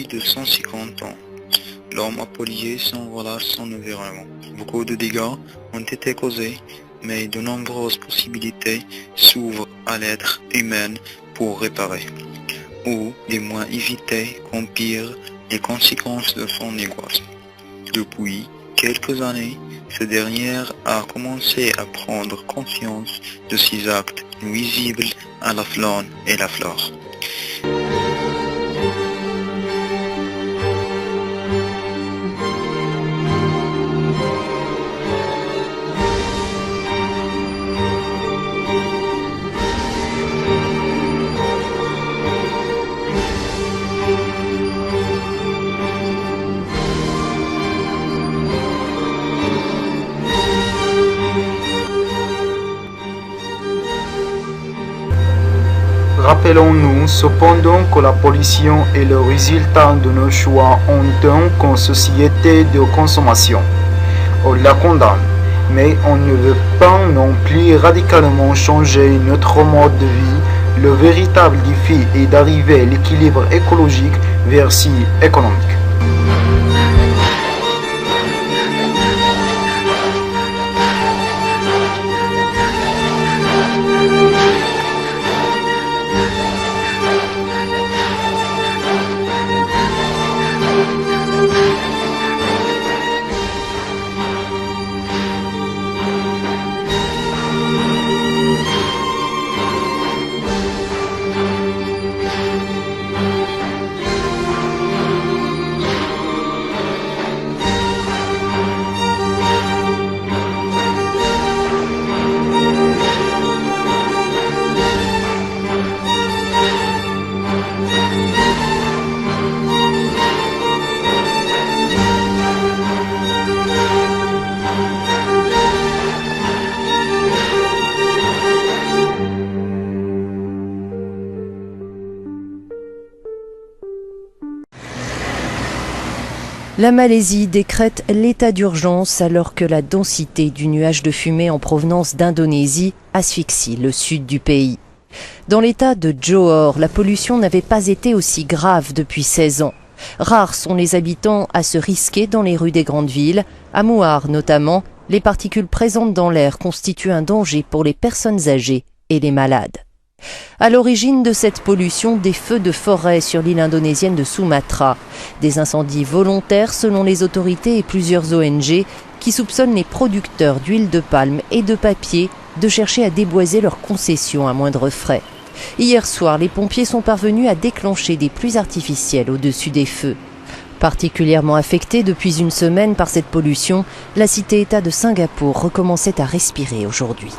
de 150 ans. L'homme a pollué son relâche son environnement. Beaucoup de dégâts ont été causés, mais de nombreuses possibilités s'ouvrent à l'être humain pour réparer, ou du moins éviter qu'empirent les conséquences de son négligence. Depuis quelques années, ce dernier a commencé à prendre conscience de ses actes nuisibles à la faune et la flore. Rappelons-nous cependant que la pollution est le résultat de nos choix en tant que société de consommation. On la condamne, mais on ne veut pas non plus radicalement changer notre mode de vie. Le véritable défi est d'arriver à l'équilibre écologique versus économique. La Malaisie décrète l'état d'urgence alors que la densité du nuage de fumée en provenance d'Indonésie asphyxie le sud du pays. Dans l'état de Johor, la pollution n'avait pas été aussi grave depuis 16 ans. Rares sont les habitants à se risquer dans les rues des grandes villes. À Muar notamment, les particules présentes dans l'air constituent un danger pour les personnes âgées et les malades. À l'origine de cette pollution, des feux de forêt sur l'île indonésienne de Sumatra, des incendies volontaires selon les autorités et plusieurs ONG qui soupçonnent les producteurs d'huile de palme et de papier de chercher à déboiser leurs concessions à moindre frais. Hier soir, les pompiers sont parvenus à déclencher des pluies artificielles au-dessus des feux. Particulièrement affectée depuis une semaine par cette pollution, la cité-État de Singapour recommençait à respirer aujourd'hui.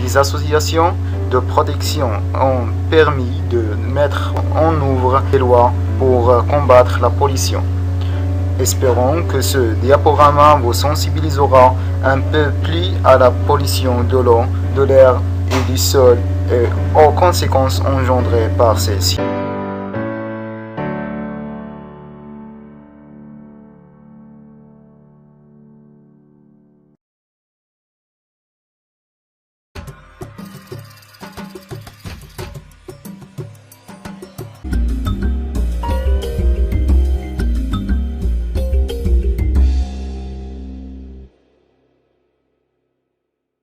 Les associations de protection ont permis de mettre en œuvre des lois pour combattre la pollution. Espérons que ce diaporama vous sensibilisera un peu plus à la pollution de l'eau, de l'air et du sol et aux conséquences engendrées par celle-ci.